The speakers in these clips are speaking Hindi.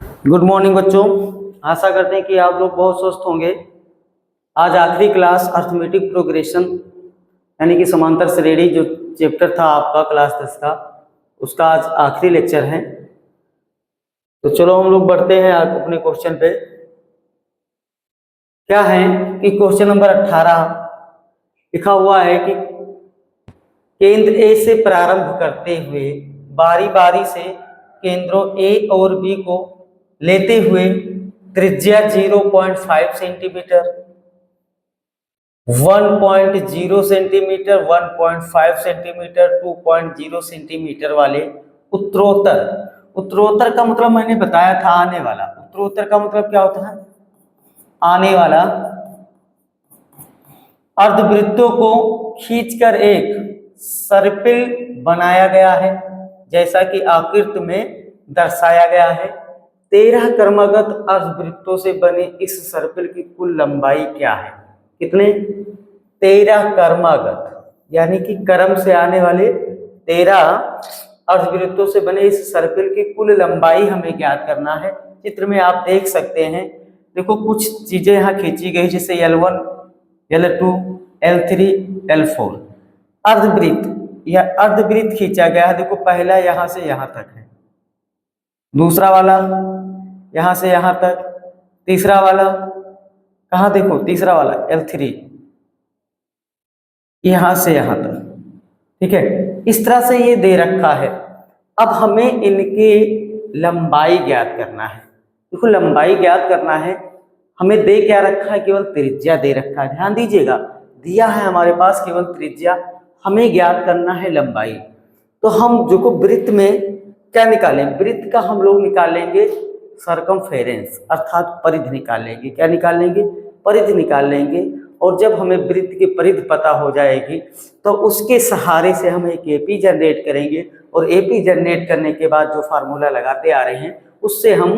गुड मॉर्निंग बच्चों। आशा करते हैं कि आप लोग बहुत स्वस्थ होंगे। आज आखिरी क्लास अर्थमेटिक प्रोग्रेशन यानी कि समांतर श्रेणी जो चैप्टर था आपका क्लास 10 का, उसका आज आखिरी लेक्चर है। तो चलो हम लोग बढ़ते हैं आज अपने क्वेश्चन पे। क्या है कि क्वेश्चन नंबर 18 लिखा हुआ है कि केंद्र ए से प्रारंभ करते हुए बारी बारी से केंद्रों ए और बी को लेते हुए त्रिज्या 0.5 सेंटीमीटर, 1.0 सेंटीमीटर, 1.5 सेंटीमीटर, 2.0 सेंटीमीटर वाले उत्तरोत्तर, उत्तरोत्तर का मतलब मैंने बताया था आने वाला। उत्तरोत्तर का मतलब क्या होता है? आने वाला अर्धवृत्तों को खींचकर एक सर्पिल बनाया गया है, जैसा कि आकृति में दर्शाया गया है। 13 क्रमागत अर्धवृत्तों से बने इस सर्पिल की कुल लंबाई क्या है? कितने? 13 क्रमागत यानी कि क्रम से आने वाले 13 अर्धवृत्तों से बने इस सर्पिल की कुल लंबाई हमें ज्ञात करना है। चित्र में आप देख सकते हैं, देखो कुछ चीजें यहाँ खींची गई, जैसे L1, L2, L3, L4। अर्धवृत्त या अर्धवृत्त खींचा गया है। देखो पहला यहाँ से यहाँ तक है, दूसरा वाला यहाँ से यहाँ तक, तीसरा वाला कहाँ? देखो तीसरा वाला L3 यहाँ से यहाँ तक। ठीक है, इस तरह से ये दे रखा है। अब हमें इनकी लंबाई ज्ञात करना है। देखो लंबाई ज्ञात करना है, हमें दे क्या रखा है? केवल त्रिज्या दे रखा है। ध्यान दीजिएगा, दिया है हमारे पास केवल त्रिज्या, हमें ज्ञात करना है लंबाई। तो हम जो को वृत्त में क्या निकालें? वृत्त का हम लोग निकालेंगे सर्कमफेरेंस, अर्थात परिधि निकाल लेंगे। क्या निकाल लेंगे? परिधि निकाल लेंगे। और जब हमें वृत्त की परिधि पता हो जाएगी तो उसके सहारे से हम एक एपी जनरेट करेंगे, और एपी जनरेट करने के बाद जो फार्मूला लगाते आ रहे हैं उससे हम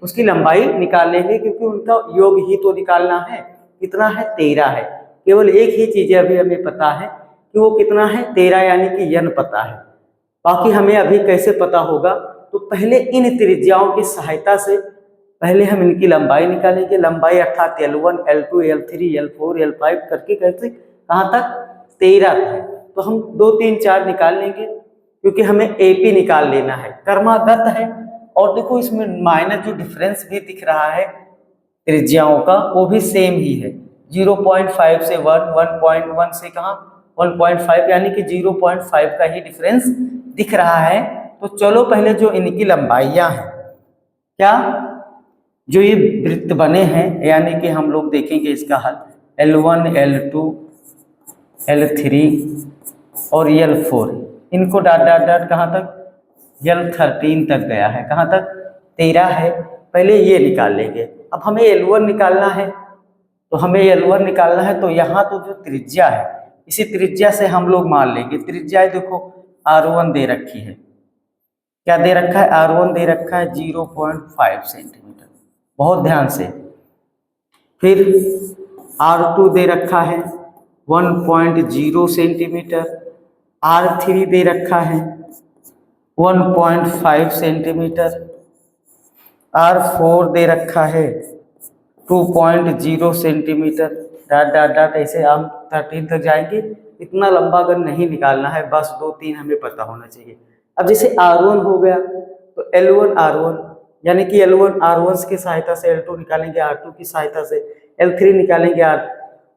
उसकी लंबाई निकाल लेंगे, क्योंकि उनका योग ही तो निकालना है। कितना है? 13 है। केवल एक ही चीज अभी हमें पता है कि वो कितना है, 13, यानी कि यन पता है। बाकी हमें अभी कैसे पता होगा? तो पहले इन त्रिज्याओं की सहायता से पहले हम इनकी लंबाई निकालेंगे। लंबाई अर्थात L1, L2, L3, L4, L5 करके कैसे कहाँ तक? 13 तक। तो हम 2, 3, 4 निकाल लेंगे, क्योंकि हमें एपी निकाल लेना है, क्रमागत है। और देखो इसमें माइनस जो डिफरेंस भी दिख रहा है त्रिज्याओं का, वो भी सेम ही है। 0.5 से 1, 1.1 से कहाँ 1.5, यानी कि 0.5 का ही डिफरेंस दिख रहा है। तो चलो पहले जो इनकी लंबाइयां हैं, क्या जो ये वृत्त बने हैं, यानी कि हम लोग देखेंगे इसका हल। L1, L2, L3 और L4, इनको डाट डाट डाट कहाँ तक? L13 तक गया है। कहाँ तक? 13 है। पहले ये निकाल लेंगे। अब हमें L1 निकालना है, तो हमें L1 निकालना है तो यहाँ तो जो त्रिज्या है, इसी त्रिज्या से हम लोग मान लेंगे। त्रिज्या देखो R1 दे रखी है। क्या दे रखा है? R1 दे रखा है 0.5 सेंटीमीटर। बहुत ध्यान से। फिर R2 दे रखा है 1.0 सेंटीमीटर। R3 दे रखा है 1.5 सेंटीमीटर। R4 दे रखा है 2.0 सेंटीमीटर। डाट डाट डाट ऐसे हम 13 तक जाएंगे। इतना लंबा अगर नहीं निकालना है, बस 2, 3 हमें पता होना चाहिए। अब जैसे R1 हो गया तो L1 R1, यानी कि L1 R1 की सहायता से L2 निकालेंगे, R2 की सहायता से L3 निकालेंगे,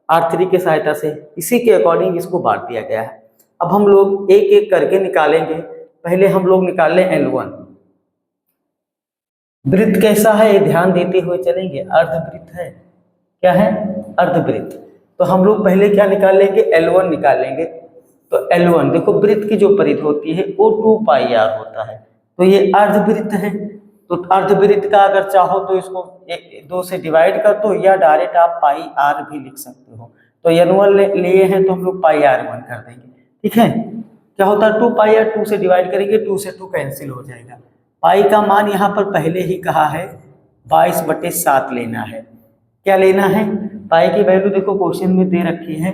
R3 की सहायता से। इसी के अकॉर्डिंग इसको बांट दिया गया है। अब हम लोग एक एक करके निकालेंगे। पहले हम लोग निकाल लें L1। वृत्त कैसा है ये ध्यान देते हुए चलेंगे। अर्धवृत्त है। क्या है? अर्धवृत्त। तो हम लोग पहले क्या निकाल लेंगे? L1 निकाल लेंगे। तो L1 देखो, वृत्त की जो परिधि होती है वो 2πr होता है। तो ये अर्धवृत्त है। तो अर्धवृत्त का अगर चाहो तो इसको 2 से डिवाइड कर दो, या डायरेक्ट आप πr भी लिख सकते हो। तो L1 लिए हैं तो हम लोग πr1 कर देंगे। ठीक है, क्या होता है? 2πr 2 से डिवाइड करेंगे, 2 से 2 कैंसिल हो जाएगा। पाई का मान यहाँ पर पहले ही कहा है 22/7 लेना है। क्या लेना है? पाई की वैल्यू देखो क्वेश्चन में दे रखी है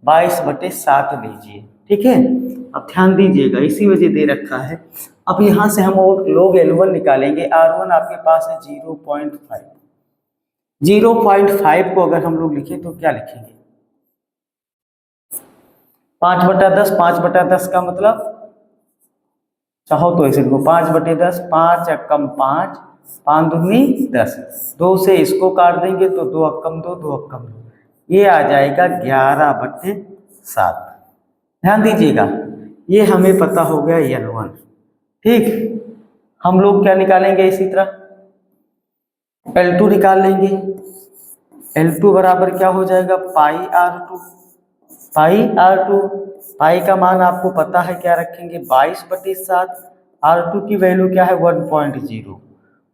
22/7 लीजिए। ठीक है। अब ध्यान दीजिएगा, इसी वजह दे रखा है। अब यहाँ से हम लोग L1 निकालेंगे। R1 आपके पास है 0.5। 0.5 को अगर हम लोग लिखें तो क्या लिखेंगे? 5/10। 5/10 का मतलब चाहो तो ऐसे लिखो 5/10। 5 अक्कम 5, 5 दूनी 10। 2 से इसको काट देंगे तो 2 अक्कम 2, 2 अक्कम 2, ये आ जाएगा 11/7। ध्यान दीजिएगा, ये हमें पता हो गया L1। ठीक, हम लोग क्या निकालेंगे? इसी तरह L2 निकाल लेंगे। L2 बराबर क्या हो जाएगा? πr2। πr2, पाई का मान आपको पता है, क्या रखेंगे? 22/7। R2 की वैल्यू क्या है? 1.0।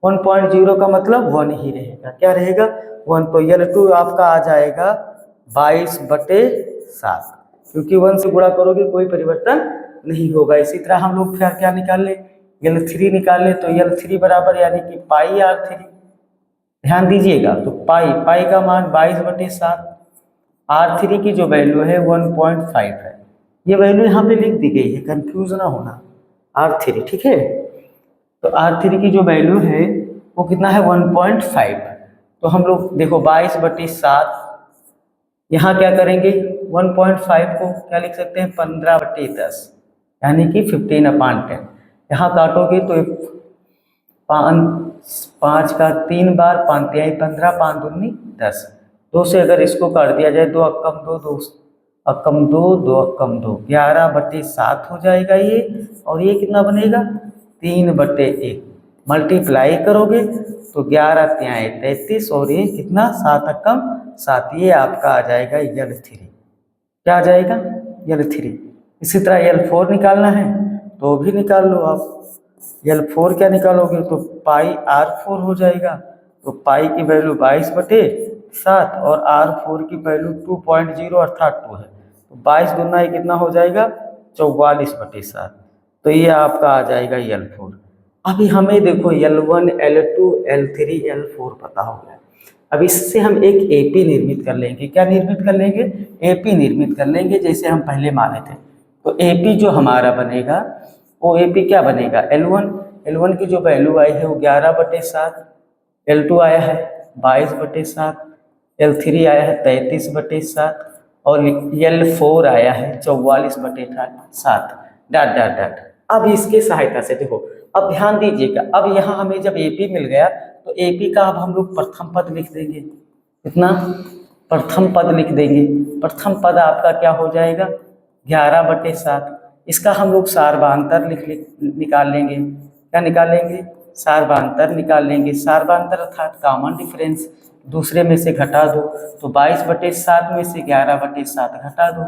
1.0 का मतलब 1 ही रहेगा। क्या रहेगा? 1। तो L2 आपका आ जाएगा 22/7, क्योंकि 1 से गुणा करोगे कोई परिवर्तन नहीं होगा। इसी तरह हम लोग फिर क्या निकाल ले? L3 निकाल ले। तो L3 बराबर यानी कि πr3। ध्यान दीजिएगा, तो पाई का मान 22/7। R3 की जो वैल्यू है 1.5 है। ये वैल्यू यहाँ पे लिख दी गई है, कंफ्यूज ना होना। R3, ठीक है। तो R3 की जो वैल्यू है वो कितना है? 1.5। तो हम लोग देखो 22/7, यहाँ क्या करेंगे? 1.5 को क्या लिख सकते हैं? 15/10, यानी कि 15/10। यहाँ काटोगे तो 5 का 3 बार, 5 तिहाई 15, 5 दूनी 10। 2 से अगर इसको काट दिया जाए, 2 अक्कम 2, 2 अक्कम 2, 2 अक्कम 2, 11/7 हो जाएगा ये। और ये कितना बनेगा? 3/1। मल्टीप्लाई करोगे तो 11 तिहाई 33, और ये कितना? 7 अक्कम 7। ये आपका आ जाएगा L3। क्या आ जाएगा? L3। इसी तरह L4 निकालना है तो भी निकाल लो आप। L4 क्या निकालोगे? तो πr4 हो जाएगा। तो पाई की वैल्यू 22/7 और R4 की वैल्यू 2.0 अर्थात 2 है। तो 22 दूना ये कितना हो जाएगा? 44/7। तो ये आपका आ जाएगा L4। अभी हमें देखो L1, L2, L3, L4 पता हो गया। अब इससे हम एक AP निर्मित कर लेंगे। क्या निर्मित कर लेंगे? AP निर्मित कर लेंगे, जैसे हम पहले माने थे। तो AP जो हमारा बनेगा वो AP क्या बनेगा? L1 की जो वैल्यू आई है वो 11/7, L2 आया है 22/7, L3 आया है 33/7 और L4 आया है 44/7। Dot dot dot. अब इसके सहायता से देखो, अब ध्यान दीजिएगा, अब यहाँ हमें जब AP मिल गया तो AP का अब हम लोग प्रथम पद लिख देंगे। कितना? प्रथम पद लिख देंगे। प्रथम पद आपका क्या हो जाएगा? 11/7। इसका हम लोग सार्वधातर निकाल लेंगे। क्या निकाल लेंगे? सार्वधातर निकाल लेंगे। सार्वधातर अर्थात कॉमन डिफरेंस, दूसरे में से घटा दो। तो 22/7 में से 11/7 घटा दो।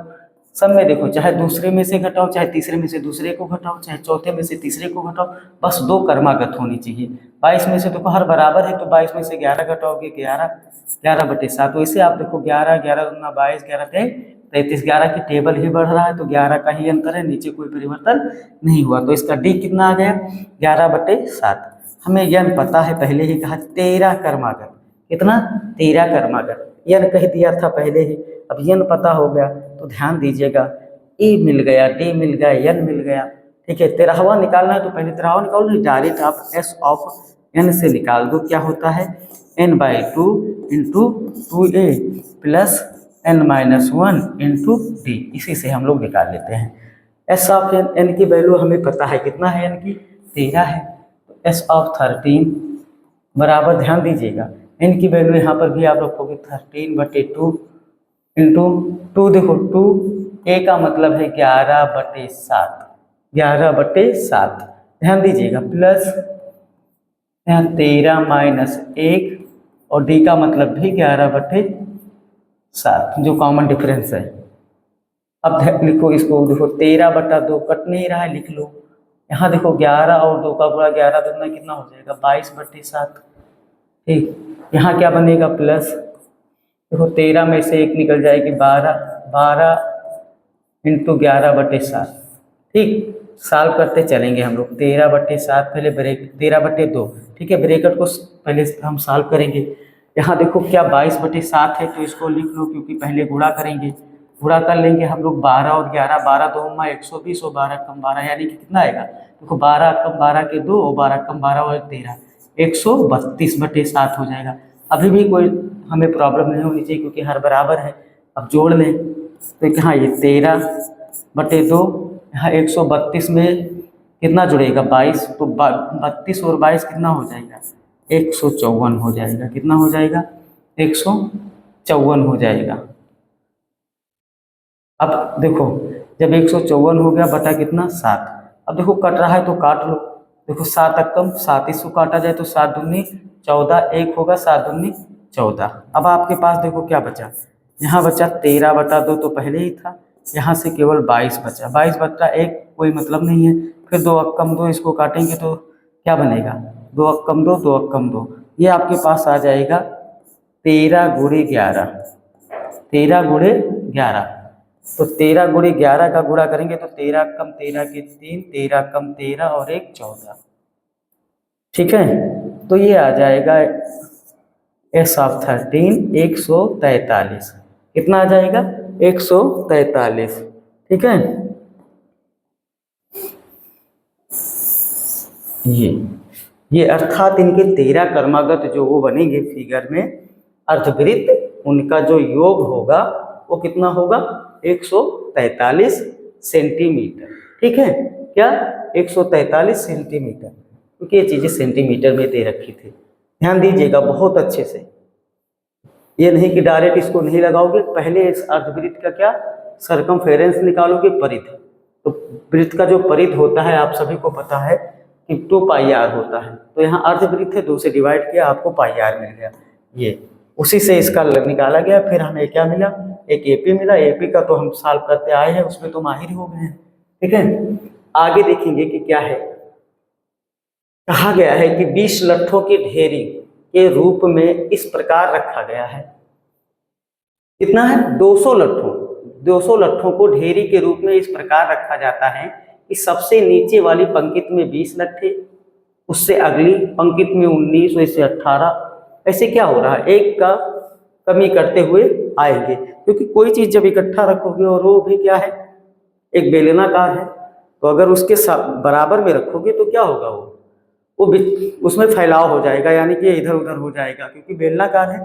सब में देखो, चाहे दूसरे में से घटाओ, चाहे तीसरे में से दूसरे को घटाओ, चाहे चौथे में से तीसरे को घटाओ, बस 2 क्रमागत होनी चाहिए। 22 में से देखो हर बराबर है, तो 22 में से 11 घटाओगे 11/7। वैसे आप देखो 11, 11 दूना 22, 11 33, 11 की टेबल ही बढ़ रहा है, तो 11 का ही अंतर है, नीचे कोई परिवर्तन नहीं हुआ। तो इसका D कितना आ गया? 11/7। हमें यन पता है, पहले ही कहा 13 क्रमागत। कितना? 13 क्रमागत। यन कह दिया था पहले ही, अब यन पता हो गया। तो ध्यान दीजिएगा, E मिल गया, D मिल गया, यन मिल गया। ठीक है, 13वां निकालना है तो पहले 13वां निकालो, नहीं डायरेक्ट आप S ऑफ n से निकाल दो। क्या होता है? n/2 into 2a plus n-1 into D। इसी से हम लोग निकाल लेते हैं। S ऑफ n की वैल्यू हमें पता है, कितना है? n की 13 है। S ऑफ 13 बराबर, ध्यान दीजिएगा, n की वैल्यू यहाँ पर भी आप रखोगे 13/2 इंटू 2। देखो 2a का मतलब है 11/7, 11/7। ध्यान दीजिएगा, प्लस 13 - 1 और D का मतलब भी 11/7, जो कॉमन डिफरेंस है। अब लिखो इसको, देखो 13/2 कट नहीं रहा है, लिख लो। यहाँ देखो 11 और 2 का गुणा 11 दूना कितना हो जाएगा? 22/7। ठीक, यहाँ क्या बनेगा? प्लस देखो 13 में से 1 निकल जाएगी 12, 12 इंटू 11/7। ठीक, सॉल्व करते चलेंगे हम लोग। 13/7 पहले ब्रेक, 13/2, ठीक है, ब्रैकेट को पहले हम सॉल्व करेंगे। यहाँ देखो क्या 22/7 है, तो इसको लिख लो, क्योंकि पहले गुणा करेंगे। गुणा कर लेंगे हम लोग 12 और 11, 12 दो 120 और 12 कम 12 यानी कि कितना आएगा, देखो 12 कम 12 के 2 और 12 कम 12 और 13, 132/7 हो जाएगा। अभी भी कोई हमें प्रॉब्लम नहीं होनी चाहिए क्योंकि हर बराबर है। अब जोड़ लें तो यहाँ ये 13/2, यहाँ 132 में कितना जुड़ेगा 22, तो 32 और 22 कितना हो जाएगा 154 हो जाएगा। कितना हो जाएगा 154 हो जाएगा। अब देखो जब 154 हो गया बटा कितना 7, अब देखो कट रहा है तो काट लो। देखो 7 अक्कम 7, इसको काटा जाए तो 7 दूनी 14, एक होगा 7 दूनी 14। अब आपके पास देखो क्या बचा, यहाँ बचा 13/2 तो पहले ही था, यहाँ से केवल 22 बचा, 22/1 कोई मतलब नहीं है। फिर 2 अक्कम 2, इसको काटेंगे तो क्या बनेगा 2 अक्कम 2, 2 अक्कम 2, ये आपके पास आ जाएगा 13 गुणे 11, 13 गुणे 11। तो 13 गुणे 11 का गुणा करेंगे तो 13 कम 13 के 3, 13 कम 13 और 1 14। ठीक है, तो ये आ जाएगा S ऑफ 13 143। कितना आ जाएगा 143। ठीक है, ये अर्थात इनके 13 कर्मागत जो वो बनेंगे फिगर में अर्धवृत्त, उनका जो योग होगा वो कितना होगा 143 सेंटीमीटर। ठीक है, क्या 143 सेंटीमीटर, क्योंकि ये चीज़ें सेंटीमीटर में दे रखी थी। ध्यान दीजिएगा बहुत अच्छे से, ये नहीं कि डायरेक्ट इसको नहीं लगाओगे, पहले इस अर्धवृत्त का क्या सरकमफेरेंस निकालोगे, परिध। तो वृत्त का जो परिध होता है आप सभी को पता है कि 2πr होता है, तो यहाँ अर्धवृत्त है 2 से डिवाइड किया आपको πr मिल गया, ये उसी से इसका निकाला गया। फिर हमें क्या मिला, एक AP मिला। AP का तो हम सॉल्व करते आए हैं, उसमें तो माहिर हो गए हैं। ठीक है, आगे देखेंगे कि क्या है। कहा गया है कि 20 लट्ठों की ढेरी के रूप में इस प्रकार रखा गया है। कितना है 200 लट्ठों, 200 लट्ठों को ढेरी के रूप में इस प्रकार रखा जाता है कि सबसे नीचे वाली पंक्ति में 20 लट्ठे, उससे अगली पंक्ति में 19, वैसे 18, ऐसे क्या हो रहा है एक का कमी करते हुए आएंगे, क्योंकि कोई चीज जब इकट्ठा रखोगे और वो भी क्या है एक बेलनाकार है, तो अगर उसके बराबर में रखोगे तो क्या होगा वो उसमें फैलाव हो जाएगा, यानी कि इधर उधर हो जाएगा, क्योंकि बेलनाकार है।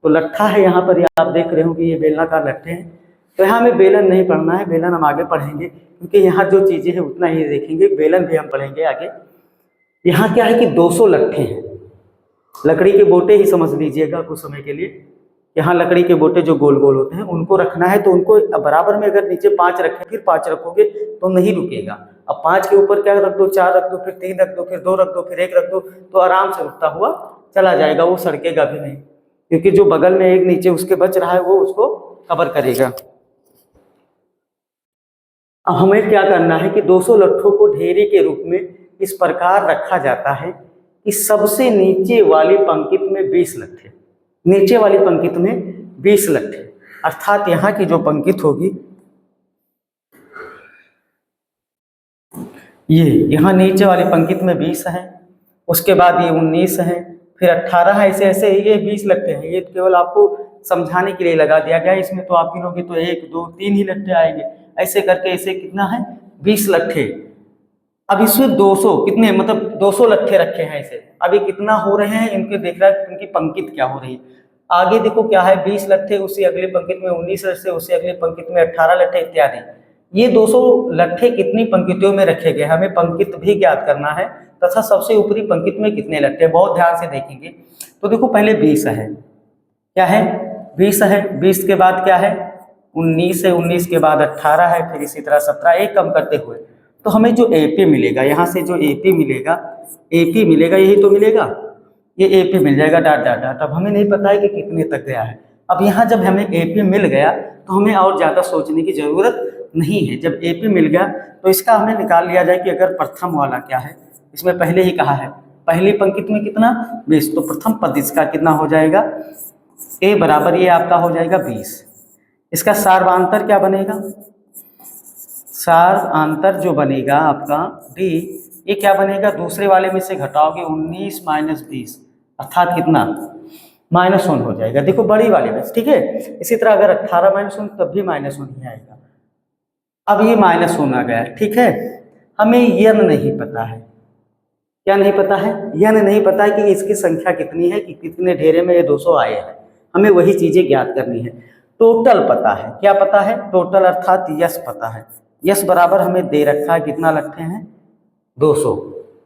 तो लट्ठा है यहाँ पर, आप देख रहे हो कि ये बेलनाकार लट्ठे हैं। तो यहाँ हमें बेलन नहीं पढ़ना है, बेलन हम आगे पढ़ेंगे, क्योंकि यहाँ जो चीज़ें हैं उतना ही देखेंगे, बेलन भी हम पढ़ेंगे आगे। यहाँ क्या है कि 200 लट्ठे हैं, लकड़ी के बोटे ही समझ लीजिएगा कुछ समय के लिए। यहाँ लकड़ी के बोटे जो गोल गोल होते हैं उनको रखना है, तो उनको बराबर में अगर नीचे 5 रखें फिर 5 रखोगे तो नहीं रुकेगा। अब 5 के ऊपर क्या रख दो, 4 रख दो, फिर 3 रख दो, फिर 2 रख दो, फिर 1 रख दो, तो आराम से रुकता हुआ चला जाएगा, वो सड़केगा भी नहीं, क्योंकि जो बगल में एक नीचे उसके बच रहा है वो उसको कवर करेगा। अब हमें क्या करना है कि 200 लट्ठों को ढेरी के रूप में इस प्रकार रखा जाता है कि सबसे नीचे वाली पंक्ति में 20 लट्ठे, नीचे वाली पंक्ति में 20 लट्ठे, अर्थात यहाँ की जो पंक्ति होगी ये, यहाँ नीचे वाली पंक्ति में 20 है, उसके बाद ये 19 है, फिर 18 है, ऐसे ऐसे ये 20 लट्ठे हैं। ये केवल आपको समझाने के लिए लगा दिया गया, इसमें तो आप गिनोगे तो 1 2 3 ही लट्ठे आएंगे, ऐसे करके ऐसे कितना है 20 लट्ठे। अब इसमें 200 कितने मतलब 200 लट्ठे रखे हैं ऐसे, अभी कितना हो रहे हैं इनके देख रहा है, इनकी पंक्ति क्या हो रही है। आगे देखो क्या है 20 लट्ठे, उससे अगले पंक्ति में 19 लट्ठे, उससे अगले पंक्ति में 18 लट्ठे इत्यादि। ये 200 लट्ठे कितनी पंक्तियों में रखे गए, हमें पंक्ति भी ज्ञात करना है तथा सबसे ऊपरी पंक्ति में कितने लट्ठे, बहुत ध्यान से देखेंगे। तो देखो पहले 20 है, क्या है 20 है, 20 के बाद क्या है 19 है, 19 के बाद 18 है, फिर इसी तरह 17, एक कम करते हुए। तो हमें जो AP मिलेगा, यहाँ से जो AP मिलेगा, AP मिलेगा, यही तो मिलेगा, ये AP मिल जाएगा डॉट डॉट डॉट। अब हमें नहीं पता है कि कितने तक गया है। अब यहाँ जब हमें AP मिल गया तो हमें और ज़्यादा सोचने की ज़रूरत नहीं है। जब AP मिल गया तो इसका हमें निकाल लिया जाए कि अगर प्रथम वाला क्या है, इसमें पहले ही कहा है पहली पंक्ति में कितना 20, तो प्रथम पद इसका कितना हो जाएगा A बराबर ये आपका हो जाएगा 20। इसका सार्वांतर क्या बनेगा, सार्वांतर जो बनेगा आपका D, ये क्या बनेगा दूसरे वाले में से घटाओगे 19 - 20, अर्थात कितना -1 हो जाएगा, देखो बड़ी वाली बस, ठीक है। इसी तरह अगर 18 -1 तब भी -1 ही आएगा। अब ये -1 आ गया, ठीक है। हमें n नहीं पता है, क्या नहीं पता है, n नहीं पता है कि इसकी संख्या कितनी है, कि कितने ढेरे में ये 200 आए हैं, हमें वही चीजें ज्ञात करनी है। टोटल पता है, क्या पता है, टोटल अर्थात यस पता है। यस बराबर हमें दे रखा है, कितना रखे हैं, 200,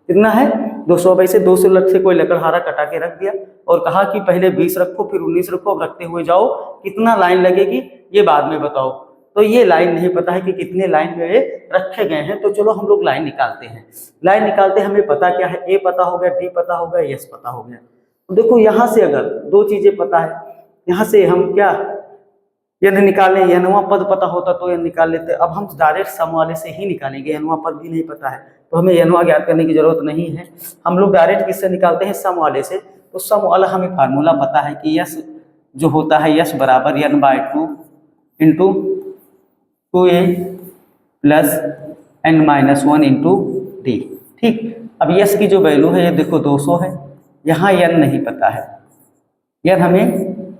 कितना है 200। वैसे 200 लट से कोई लकड़हारा कटा के रख दिया और कहा कि पहले 20 रखो फिर 19 रखो, अब रखते हुए जाओ, कितना लाइन लगेगी ये बाद में बताओ। तो ये लाइन नहीं पता है कि कितने लाइन में ये रखे गए हैं, तो चलो हम लोग लाइन निकालते हैं। लाइन निकालते हमें पता क्या है, ए पता हो गया, डी पता हो गया, यस पता हो गया। तो देखो यहाँ से अगर दो चीजें पता है, यहाँ से हम क्या n निकालें, nवां पद पता होता तो n निकाल लेते। अब हम डायरेक्ट सम वाले से ही निकालेंगे, nवां पद भी नहीं पता है तो हमें nवां ज्ञात करने की जरूरत नहीं है। हम लोग डायरेक्ट किससे निकालते हैं, सम वाले से। तो सम वाला हमें फार्मूला पता है कि यस जो होता है, यस बराबर n/2 into 2a plus n-1 into D, ठीक। अब यस की जो वैल्यू है ये देखो 200 है, यहाँ n नहीं पता है, n हमें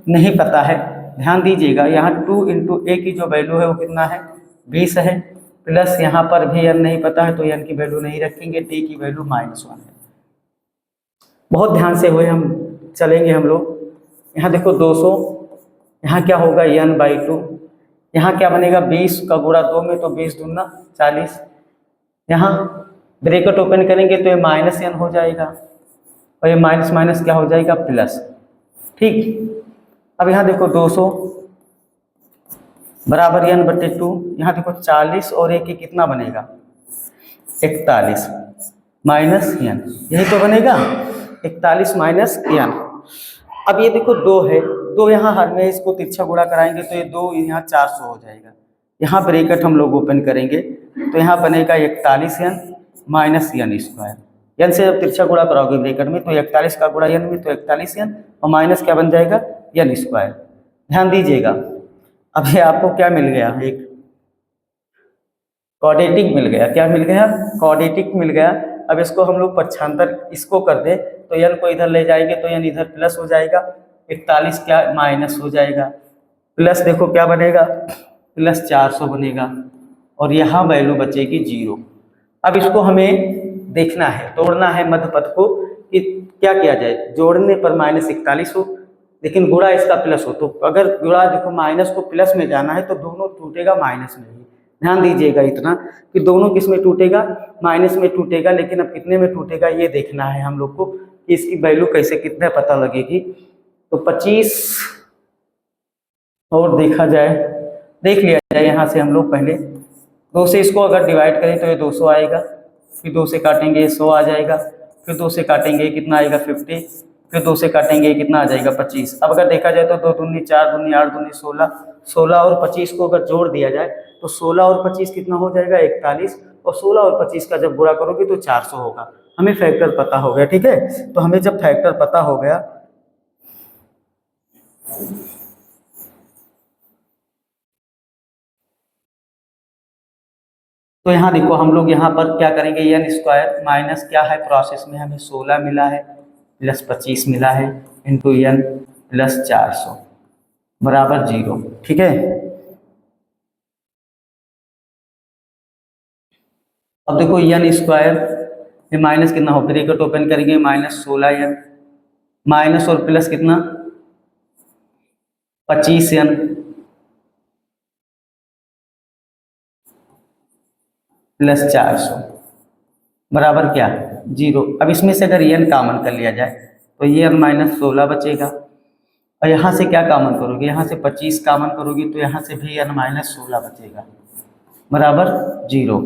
नहीं पता है, ध्यान दीजिएगा। यहाँ 2 इंटू ए की जो वैल्यू है वो कितना है, 20 है, प्लस यहाँ पर भी n नहीं पता है तो n की वैल्यू नहीं रखेंगे, टी की वैल्यू -1 है। बहुत ध्यान से हुए हम चलेंगे हम लोग। यहाँ देखो 200, यहाँ क्या होगा n/2, यहाँ क्या बनेगा 20 का गुणा 2 में तो 20 दूना 40, यहाँ ब्रैकेट ओपन करेंगे तो ये -n हो जाएगा और ये माइनस माइनस क्या हो जाएगा प्लस, ठीक। अब यहाँ देखो 200 बराबर n/2, यहाँ देखो 40 और एक ही कितना बनेगा 41 माइनस n, यही तो बनेगा 41 माइनस n। अब ये देखो 2 है, 2 यहाँ हर में इसको तिरछा गुणा कराएंगे तो ये 2 यहाँ 400 हो जाएगा। यहाँ ब्रैकेट हम लोग ओपन करेंगे तो यहाँ बनेगा 41n माइनस n²। n से जब तिरछा गुणा कराओगे ब्रैकेट में तो 41 का गुणा n में तो 41n और माइनस क्या बन जाएगा n²। ध्यान दीजिएगा। अब ये आपको क्या मिल गया, एक क्वाड्रेटिक मिल गया। क्या मिल गया, क्वाड्रेटिक मिल गया। अब इसको हम लोग पक्षांतर इसको कर दे तो n को इधर ले जाएंगे तो n इधर प्लस हो जाएगा, 41 क्या माइनस हो जाएगा, प्लस देखो क्या बनेगा प्लस 400 बनेगा और यहाँ वैल्यू बचेगी 0। अब इसको हमें देखना है, तोड़ना है मध्य पद को कि क्या किया जाए, जोड़ने पर -41 हो लेकिन गुणा इसका प्लस हो। तो अगर गुणा देखो माइनस को प्लस में जाना है तो दोनों टूटेगा माइनस में ही। ध्यान दीजिएगा इतना कि दोनों किस में टूटेगा, माइनस में टूटेगा, लेकिन अब कितने में टूटेगा ये देखना है हम लोग को कि इसकी वैल्यू कैसे कितने पता लगेगी। तो 25 और देखा जाए, देख लिया जाए यहाँ से हम लोग पहले 2 से इसको अगर डिवाइड करें तो ये 200 आएगा, फिर 2 से काटेंगे 100 आ जाएगा, फिर 2 से काटेंगे कितना आएगा 50, फिर 2 से काटेंगे कितना आ जाएगा 25। अब अगर देखा जाए तो 2 दूनी 4 दूनी 8 दूनी 16, 16 और 25 को अगर जोड़ दिया जाए तो 16 और 25 कितना हो जाएगा 41, और 16 और 25 का जब गुणा करोगे तो 400 होगा। हमें फैक्टर पता हो गया, ठीक है। तो हमें जब फैक्टर पता हो गया तो यहाँ देखो हम लोग यहाँ पर क्या करेंगे, n² माइनस क्या है प्रोसेस में हमें 16 मिला है प्लस 25 मिला है इंटू n प्लस 400 बराबर 0, ठीक है। अब देखो n² ये माइनस कितना हो, ब्रैकेट ओपन करेंगे -16n माइनस और प्लस कितना 25n प्लस 400 बराबर क्या 0। अब इसमें से अगर n कॉमन कर लिया जाए तो ये n-16 बचेगा, और यहाँ से क्या कॉमन करोगे, यहाँ से 25 कॉमन करोगे तो यहाँ से भी n-16 बचेगा बराबर 0।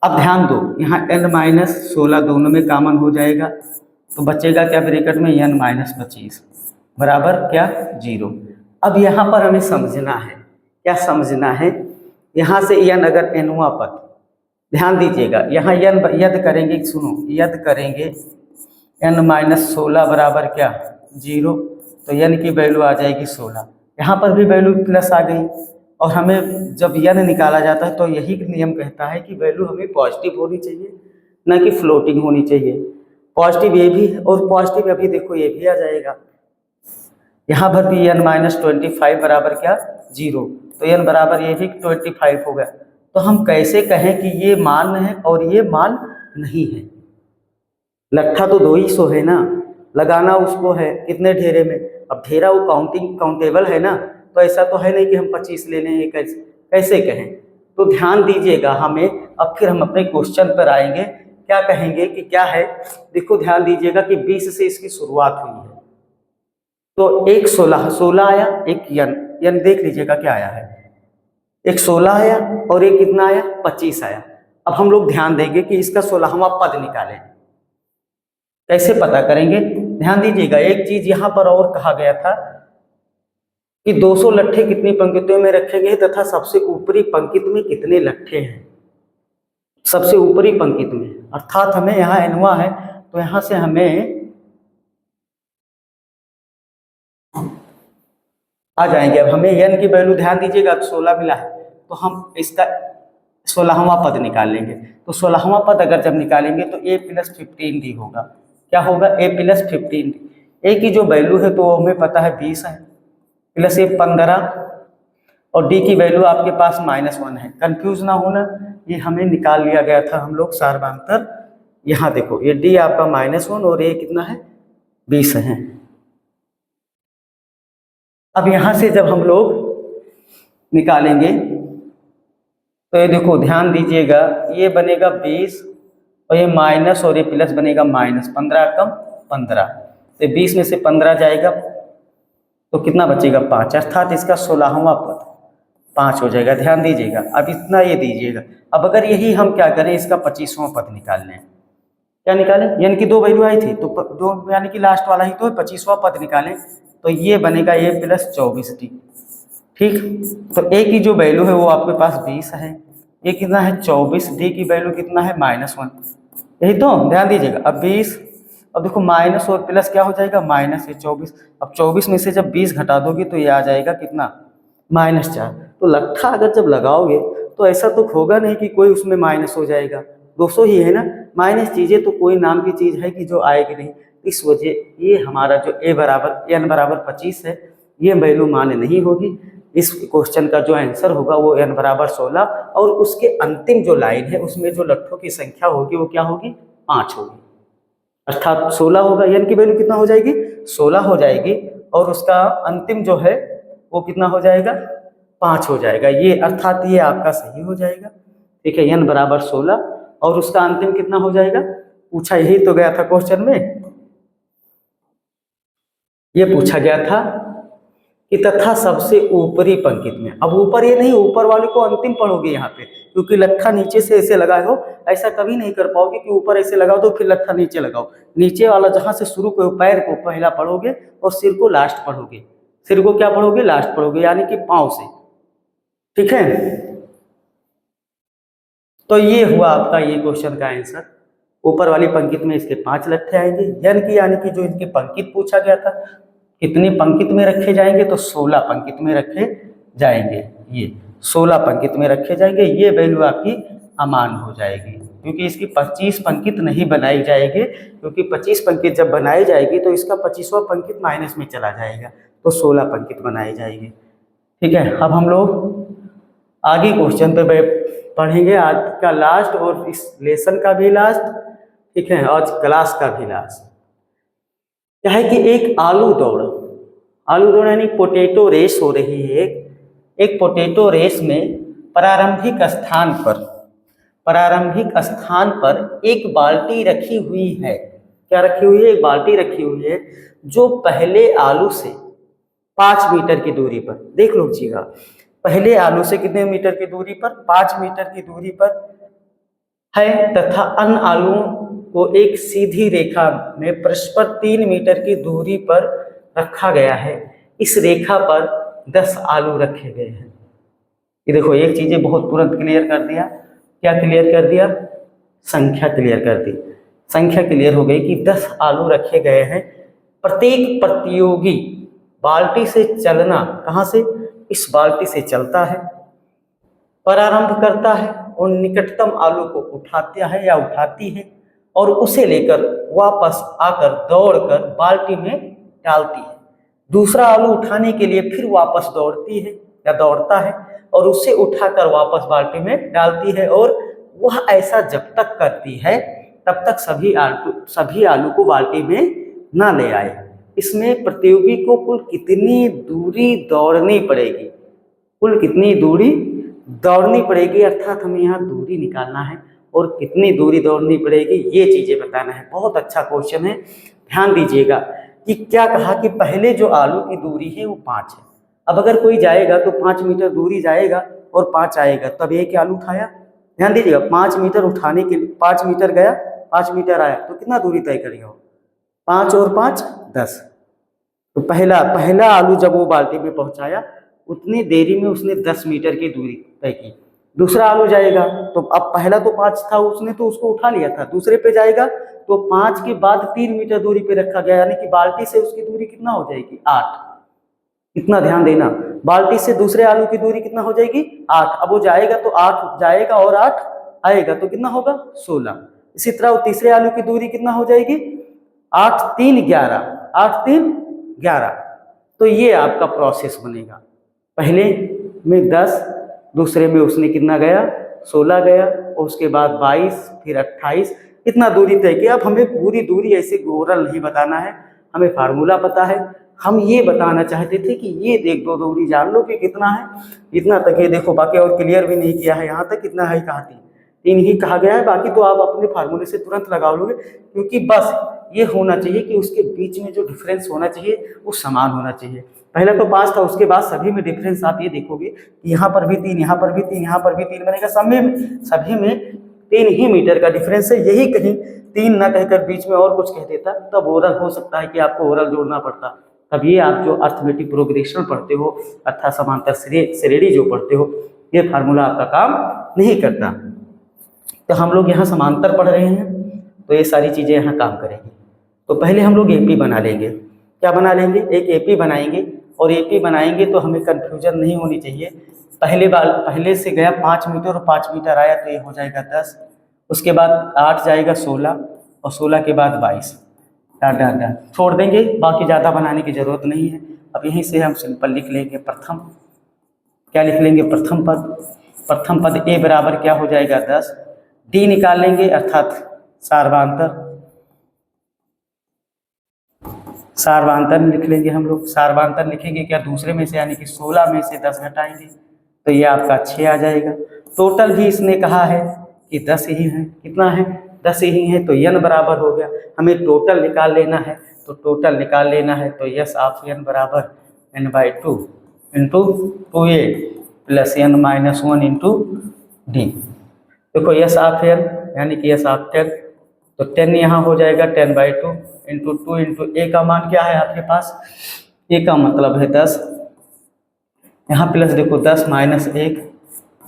अब ध्यान दो यहाँ n-16 दोनों में कॉमन हो जाएगा तो बचेगा क्या ब्रैकेट में n-25 बराबर क्या 0। अब यहाँ पर हमें समझना है, क्या समझना है, यहाँ से n अगर nवां पद, ध्यान दीजिएगा यहाँ यदि करेंगे, सुनो यदि करेंगे n-16 बराबर क्या 0 तो n की वैल्यू आ जाएगी 16, यहाँ पर भी वैल्यू प्लस आ गई। और हमें जब n निकाला जाता है तो यही नियम कहता है कि वैल्यू हमें पॉजिटिव होनी चाहिए, ना कि फ्लोटिंग होनी चाहिए। पॉजिटिव ये भी और पॉजिटिव अभी देखो ये भी आ जाएगा, यहाँ भर दी n-25 बराबर क्या 0, तो n बराबर ये भी 25 हो गया। तो हम कैसे कहें कि ये मान है और ये मान नहीं है? लट्ठा तो 200 है ना, लगाना उसको है कितने ढेरे में, अब ढेरा वो काउंटेबल है ना, तो ऐसा तो है नहीं कि हम 25 ले लें, ये कैसे कहें? तो ध्यान दीजिएगा हमें। अब फिर हम अपने क्वेश्चन पर आएंगे, क्या कहेंगे कि क्या है। देखो ध्यान दीजिएगा कि 20 से इसकी शुरुआत हुई है, तो एक 16 आया, एक यन देख लीजिएगा क्या आया है, एक 16 आया और एक कितना आया 25 आया। अब हम लोग ध्यान देंगे कि इसका 16वां पद निकालें। कैसे पता करेंगे? ध्यान दीजिएगा, एक चीज यहां पर और कहा गया था कि 200 लट्ठे कितनी पंक्तियों में रखेंगे तथा सबसे ऊपरी पंक्ति में कितने लट्ठे हैं। सबसे ऊपरी पंक्ति में, अर्थात हमें यहाँ एनवा है, तो यहाँ से हमें आ जाएंगे। अब हमें एन की वैल्यू ध्यान दीजिएगा, 16 मिला है, तो हम इसका 16वां पद निकाल लेंगे। तो 16वां पद अगर जब निकालेंगे तो a + 15d होगा। क्या होगा? a + 15d। a की जो वैल्यू है तो हमें पता है 20 है, प्लस ये 15, और d की वैल्यू आपके पास -1 है। कंफ्यूज ना होना, ये हमें निकाल लिया गया था हम लोग सारवांतर। यहाँ देखो ये d आपका -1 और a कितना है 20 है। अब यहाँ से जब हम लोग निकालेंगे तो ये देखो ध्यान दीजिएगा, ये बनेगा 20 और ये माइनस और ये प्लस बनेगा माइनस, 15 कम 15, तो 20 में से 15 जाएगा तो कितना बचेगा 5, अर्थात इसका 16वां पद 5 हो जाएगा। ध्यान दीजिएगा, अब इतना ये दीजिएगा। अब अगर यही हम क्या करें, इसका 25वां पद निकाल लें। क्या निकालें? यानी कि 2 वैल्यू आई थी तो 2 यानी कि लास्ट वाला ही तो 25वां पद निकालें, तो ये बनेगा a + 24d। ठीक, तो a की जो वैल्यू है वो आपके पास 20 है, ये कितना है 24, d की वैल्यू कितना है -1, यही तो। ध्यान दीजिएगा, अब 20, अब देखो माइनस और प्लस क्या हो जाएगा माइनस है 24। अब 24 में से जब 20 घटा दोगे तो ये आ जाएगा कितना -4। तो लट्ठा अगर जब लगाओगे तो ऐसा तो होगा नहीं कि कोई उसमें माइनस हो जाएगा, 200 ही है ना, माइनस चीजें तो कोई नाम की चीज है कि जो आएगी नहीं। इस वजह ये हमारा जो n बराबर 25 है, ये वैल्यू मान नहीं होगी। इस क्वेश्चन का जो आंसर होगा वो n बराबर 16, और उसके अंतिम जो लाइन है उसमें जो लट्ठों की संख्या होगी वो क्या होगी 5 होगी, अर्थात 16 होगा। n की वैल्यू कितना हो जाएगी 16 हो जाएगी, और उसका अंतिम जो है वो कितना हो जाएगा 5 हो जाएगा, ये अर्थात ये आपका सही हो जाएगा। ठीक है, n बराबर 16 और उसका अंतिम कितना हो जाएगा, पूछा यही तो गया था क्वेश्चन में, ये पूछा गया था कि तथा सबसे ऊपरी पंक्ति में। अब ऊपर ये नहीं, ऊपर वाले को अंतिम पढ़ोगे यहाँ पे, क्योंकि लट्ठा नीचे से ऐसे लगाए हो, ऐसा कभी नहीं कर पाओगे कि ऊपर ऐसे लगाओ तो फिर लट्ठा नीचे लगाओ। नीचे वाला जहां से शुरू करो पैर को पहला पढ़ोगे और सिर को लास्ट पढ़ोगे। सिर को क्या पढ़ोगे लास्ट पढ़ोगे, यानी कि पांव से। ठीक है, तो ये हुआ आपका ये क्वेश्चन का आंसर। ऊपर वाली पंक्ति में इसके 5 लट्ठे आएंगे, यानी कि जो इनकी पंक्ति पूछा गया था कितनी पंक्ति में रखे जाएंगे, तो 16 पंक्ति में रखे जाएंगे। ये 16 पंक्ति में रखे जाएंगे, ये वैल्यू आपकी अमान हो जाएगी, क्योंकि इसकी 25 पंक्ति नहीं बनाई जाएगी, क्योंकि 25 पंक्ति जब बनाई जाएगी तो इसका 25वां पंक्ति माइनस में चला जाएगा, तो 16 पंक्ति बनाई जाएगी। ठीक है, अब हम लोग आगे क्वेश्चन पे पढ़ेंगे, आज का लास्ट और इस लेसन का भी लास्ट। ठीक है, आज क्लास का भी लास्ट क्या है कि एक आलू दौड़ यानी पोटैटो रेस हो रही है। एक पोटैटो रेस में प्रारंभिक स्थान पर एक बाल्टी रखी हुई है। क्या रखी हुई है? एक बाल्टी रखी हुई है जो पहले आलू से 5 मीटर की दूरी पर, देख लीजिएगा, पहले आलू से कितने मीटर की दूरी पर, 5 मीटर की दूरी पर है, तथा अन्य आलूओं को एक सीधी रेखा में परस्पर 3 मीटर की दूरी पर रखा गया है। इस रेखा पर 10 आलू रखे गए हैं। ये देखो, एक चीजें बहुत तुरंत क्लियर कर दिया। क्या क्लियर कर दिया? संख्या क्लियर कर दी। संख्या क्लियर हो गई कि 10 आलू रखे गए हैं। प्रत्येक प्रतियोगी बाल्टी से चलना, कहाँ से? इस बाल्टी से चलता है, प्रारंभ करता है और निकटतम आलू को उठाता है या उठाती है, और उसे लेकर वापस आकर दौड़कर बाल्टी में डालती है। दूसरा आलू उठाने के लिए फिर वापस दौड़ती है या दौड़ता है और उसे उठाकर वापस बाल्टी में डालती है, और वह ऐसा जब तक करती है तब तक सभी आलू को बाल्टी में ना ले आए। इसमें प्रतियोगी को कुल कितनी दूरी दौड़नी पड़ेगी, कुल कितनी दूरी दौड़नी पड़ेगी, अर्थात हमें यहाँ दूरी निकालना है और कितनी दूरी दौड़नी पड़ेगी ये चीजें बताना है। बहुत अच्छा क्वेश्चन है, ध्यान दीजिएगा कि क्या कहा कि पहले जो आलू की दूरी है वो 5 है। अब अगर कोई जाएगा तो 5 मीटर दूरी जाएगा और 5 आएगा, तब एक आलू उठाया। ध्यान दीजिएगा, 5 मीटर उठाने के लिए 5 मीटर गया, 5 मीटर आया, तो कितना दूरी तय करेगा? 5 और 5 10। तो पहला आलू जब वो बाल्टी में पहुंचाया उतनी देरी में उसने 10 मीटर की दूरी तय की। दूसरा आलू जाएगा तो अब पहला तो 5 था, उसने तो उसको उठा लिया था, दूसरे पे जाएगा तो 5 के बाद 3 मीटर दूरी पे रखा गया, यानी कि बाल्टी से उसकी दूरी कितना हो जाएगी? 8। इतना ध्यान देना, बाल्टी से दूसरे आलू की दूरी कितना हो जाएगी? 8। अब वो जाएगा तो 8 जाएगा और 8 आएगा, तो कितना होगा? 16। इसी तरह वो तीसरे आलू की दूरी कितना हो जाएगी? 8 3 11, 8 3 11। तो ये आपका प्रोसेस बनेगा, पहले में 10, दूसरे में उसने कितना गया? 16 गया, और उसके बाद 22, फिर 28, इतना दूरी तय किया। अब हमें पूरी दूरी ऐसे ओरल नहीं बताना है, हमें फार्मूला पता है। हम ये बताना चाहते थे कि ये देख दो दूरी जान लो कि कितना है, इतना तक ये देखो, बाकी और क्लियर भी नहीं किया है, यहाँ तक कितना है कहा? 3 ही कहा गया है, बाकी तो आप अपने फार्मूले से तुरंत लगा लोगे, क्योंकि बस ये होना चाहिए कि उसके बीच में जो डिफरेंस होना चाहिए वो समान होना चाहिए। पहले तो 5 था, उसके बाद सभी में डिफरेंस आप ये देखोगे कि यहाँ पर भी 3, यहाँ पर भी 3, यहाँ पर भी 3 बनेगा, सभी में 3 ही मीटर का डिफरेंस है। यही कहीं 3 ना कहकर बीच में और कुछ कह देता तब ओरल हो सकता है कि आपको ओरल जोड़ना पड़ता। तब ये आप जो अर्थमेटिक प्रोग्रेशन पढ़ते हो अर्थात समांतर श्रेणी जो पढ़ते हो, ये फार्मूला आपका काम नहीं करता। तो हम लोग यहाँ समांतर पढ़ रहे हैं तो ये सारी चीज़ें यहाँ काम करेंगी। तो पहले हम लोग एपी बना लेंगे। क्या बना लेंगे? एक एपी बनाएंगे, और एपी बनाएंगे तो हमें कन्फ्यूजन नहीं होनी चाहिए। पहले से गया 5 मीटर और 5 मीटर आया तो ये हो जाएगा 10, उसके बाद 8 जाएगा 16, और 16 के बाद 22, डाल छोड़ देंगे, बाकी ज़्यादा बनाने की ज़रूरत नहीं है। अब यहीं से हम सिंपल लिख लेंगे प्रथम। क्या लिख लेंगे? प्रथम पद। प्रथम पद ए बराबर क्या हो जाएगा? 10। डी निकाल लेंगे अर्थात सार्वांतर लिख लेंगे हम लोग। सार्वांतर लिखेंगे क्या? दूसरे में से, यानी कि 16 में से 10 घटाएंगे तो ये आपका 6 आ जाएगा। टोटल भी इसने कहा है कि 10 ही है। कितना है? 10 ही है, तो n बराबर हो गया। हमें टोटल निकाल लेना है, तो टोटल निकाल लेना है तो यस ऑफ n बराबर n/2 into 2a plus n-1 into D. देखो यस ऑफ n यानी कि यस ऑफ 10, तो 10 यहाँ हो जाएगा 10/2 इंटू 2 इंटू ए का मान क्या है आपके पास? ए का मतलब है 10, यहाँ प्लस देखो 10 - 1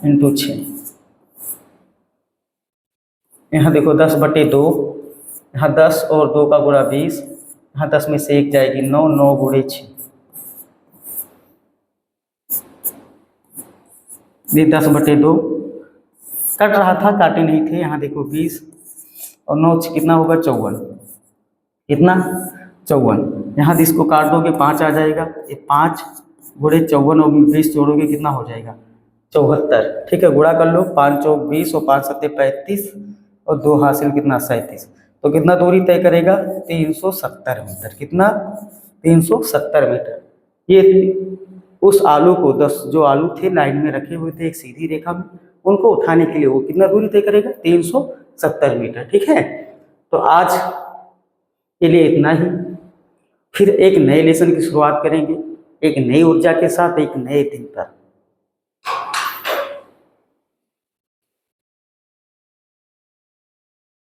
इंटू 6, यहाँ देखो 10/2, यहाँ 10 और 2 का गुणा 20, यहाँ 10 में से 1 जाएगी 9, 9 गुणे 6, ये 10/2 कट रहा था, काटे नहीं थे। यहाँ देखो 20 और 9 कितना होगा? 54। कितना? 54। यहाँ इसको काट दोगे 5 आ जाएगा, ये 5 गुणे 54 और 20 जोड़ोगे कितना हो जाएगा? 74। ठीक है, गुणा कर लो, 5 चौक 20 और 5 सत्ते 35 और 2 हासिल कितना? 37। तो कितना दूरी तय करेगा? 370 मीटर। कितना? 370 मीटर। ये उस आलू को 10 जो आलू थे लाइन में रखे हुए थे एक सीधी रेखा में, उनको उठाने के लिए वो कितना दूरी तय करेगा? 370 मीटर। ठीक है, तो आज के लिए इतना ही। फिर एक नए लेसन की शुरुआत करेंगे, एक नई ऊर्जा के साथ, एक नए दिन पर।